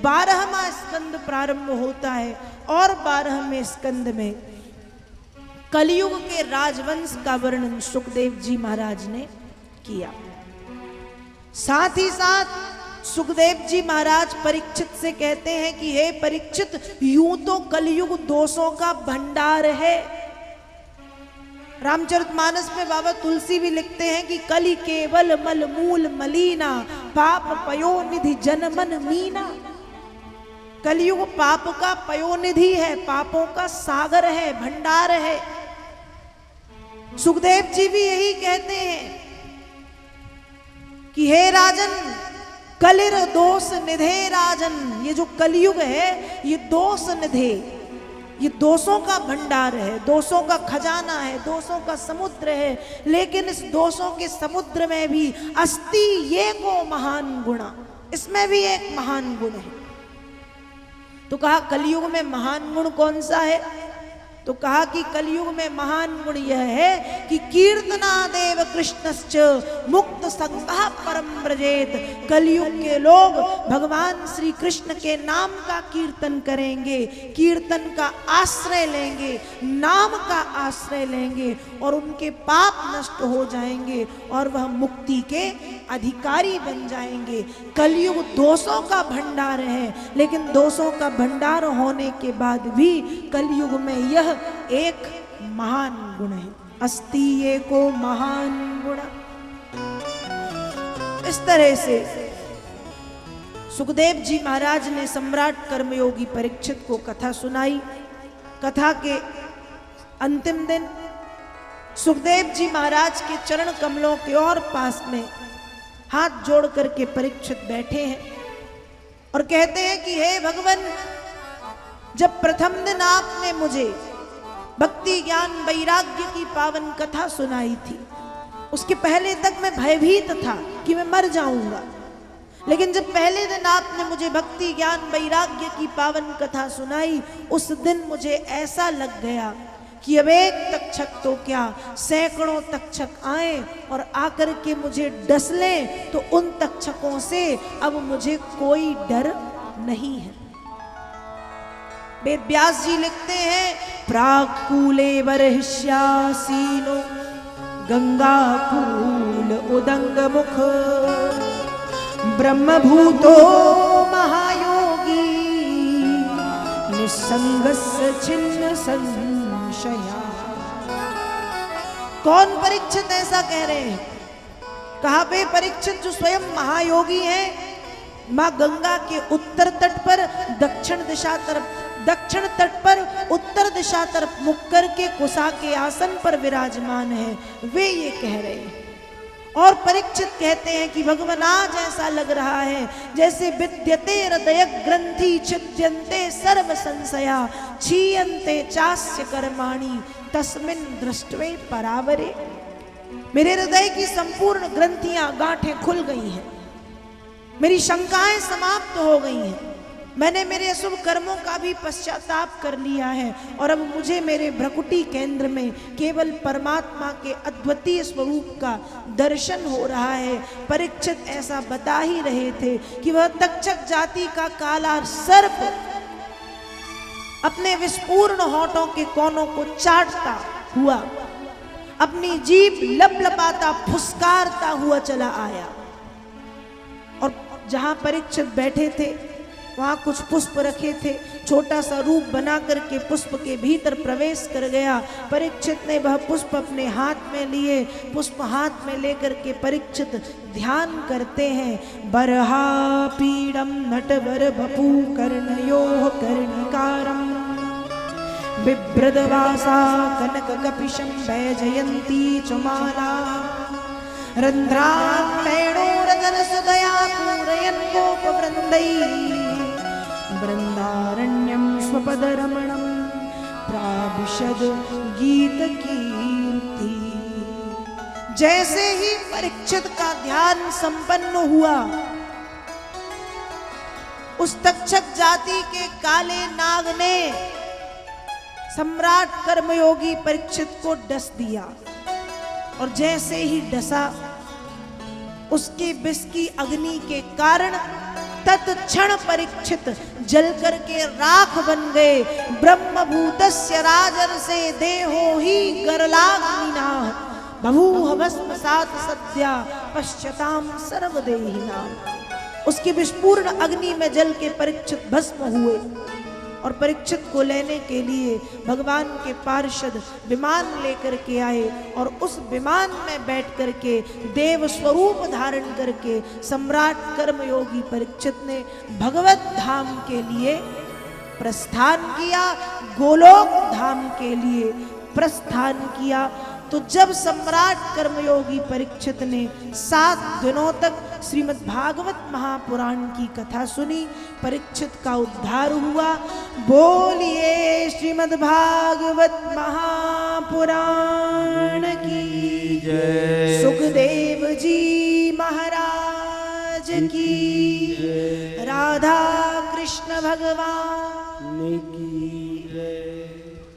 12वां स्कंद प्रारंभ होता है और 12वें स्कंद में कलयुग के राजवंश का वर्णन सुखदेव जी महाराज ने किया। साथ ही साथ सुखदेव जी महाराज परीक्षित से कहते हैं कि हे परीक्षित, यूं तो कलयुग दोषों का भंडार है। रामचरितमानस में बाबा तुलसी भी लिखते हैं कि कलि केवल मल मूल मलीना, पाप पयोनिधि जनमन मीना। कलयुग पाप का पयोनिधि है, पापों का सागर है, भंडार है। सुखदेव जी भी यही कहते हैं कि हे राजन, कलिर दोष निधे राजन। ये जो कलयुग है ये दोष निधे, ये दोषों का भंडार है, दोषों का खजाना है, दोषों का समुद्र है। लेकिन इस दोषों के समुद्र में भी अस्ति ये को महान गुणा, इसमें भी एक महान गुण है। तो कहा कलयुग में महान गुण कौन सा है? तो कहा कि कलयुग में महान गुण यह है कि कीर्तनादेव कृष्णश्च मुक्त संगः परम व्रजेत। कलयुग के लोग भगवान श्री कृष्ण के नाम का कीर्तन करेंगे, कीर्तन का आश्रय लेंगे, नाम का आश्रय लेंगे और उनके पाप नष्ट हो जाएंगे और वह मुक्ति के अधिकारी बन जाएंगे। कलयुग दोषों का भंडार है, लेकिन दोषों का भंडार होने के बाद भी कलयुग में यह एक महान गुण है, अस्ति ये को महान गुण। इस तरह से सुखदेव जी महाराज ने सम्राट कर्मयोगी परीक्षित को कथा सुनाई। कथा के अंतिम दिन सुखदेव जी महाराज के चरण कमलों के और पास में हाथ जोड़ करके परीक्षित बैठे हैं और कहते हैं कि हे भगवान, जब प्रथम दिन आपने मुझे भक्ति ज्ञान वैराग्य की पावन कथा सुनाई थी, उसके पहले तक मैं भयभीत था कि मैं मर जाऊंगा। लेकिन जब पहले दिन आपने मुझे भक्ति ज्ञान वैराग्य की पावन कथा सुनाई, उस दिन मुझे ऐसा लग गया कि अब एक तक्षक तो क्या, सैकड़ों तक्षक आए और आकर के मुझे डस लें तो उन तक्षकों से अब मुझे कोई डर नहीं है। वेद व्यास जी लिखते हैं, प्राकूले बर्हिष्यासीनो गंगाकूल उदंग मुख, ब्रह्मभूतो महायोगी निसंगस्य छिन्न संशया। कौन परीक्षित ऐसा कह रहे हैं? कहा पे परीक्षित जो स्वयं महायोगी हैं, मां गंगा के उत्तर तट पर दक्षिण तट पर उत्तर दिशा तरफ मुख करके कुशा के आसन पर विराजमान है, वे ये कह रहे हैं। और परीक्षित कहते हैं कि भगवान आज ऐसा लग रहा है जैसे विद्यते हृदय ग्रंथि छिद्यन्ते सर्व संशया क्षीयन्ते चास्य कर्माणि तस्मिन् दृष्ट्वे परावरे। मेरे हृदय की संपूर्ण ग्रंथियां गांठें खुल गई हैं, मेरी शंकाएं समाप्त हो गई हैं, मैंने मेरे अशुभ कर्मों का भी पश्चाताप कर लिया है और अब मुझे मेरे भ्रकुटी केंद्र में केवल परमात्मा के अद्वितीय स्वरूप का दर्शन हो रहा है। परीक्षित ऐसा बता ही रहे थे कि वह तक्षक जाति का काला सर्प अपने विस्फूर्ण होठों के कोनों को चाटता हुआ, अपनी जीभ लपलपाता फुसकारता हुआ चला आया और जहां परीक्षित बैठे थे वहां कुछ पुष्प रखे थे, छोटा सा रूप बना करके पुष्प के भीतर प्रवेश कर गया। परीक्षित ने वह पुष्प अपने हाथ में लिए, पुष्प हाथ में लेकर के परीक्षित ध्यान करते हैं। बरहा पीडम नटवर बपू कर्णयोः कर्णिकारम बिभ्रदवासा कनक कपिशं वैजयन्ती चुमाला रंध्रान्वेणोरगन सुदया पूरयन् गोपवृन्दै वृंदारण्यं स्वपदरमणं प्राविशद गीत कीर्ति। जैसे ही परीक्षित का ध्यान संपन्न हुआ, उस तक्षक जाति के काले नाग ने सम्राट कर्मयोगी परीक्षित को डस दिया और जैसे ही डसा, उसके विष की अग्नि के कारण तत्क्षण परीक्षित जल करके राख बन गए। ब्रह्मभूतस्य राजर्षे देहो ही गरलाग्निनाः बभूव भस्मसात् सद्या पश्यताम सर्वदेहिनां। उसके विस्फूर्ण अग्नि में जल के परीक्षित भस्म हुए और परीक्षित को लेने के लिए भगवान के पार्षद विमान लेकर के आए और उस विमान में बैठ करके देव स्वरूप धारण करके सम्राट कर्मयोगी परीक्षित ने भगवत धाम के लिए प्रस्थान किया, गोलोक धाम के लिए प्रस्थान किया। तो जब सम्राट कर्मयोगी परीक्षित ने 7 दिनों तक श्रीमद् भागवत महापुराण की कथा सुनी, परीक्षित का उद्धार हुआ। बोलिए श्रीमद् भागवत महापुराण की जय। सुखदेव जी महाराज की, राधा कृष्ण भगवान की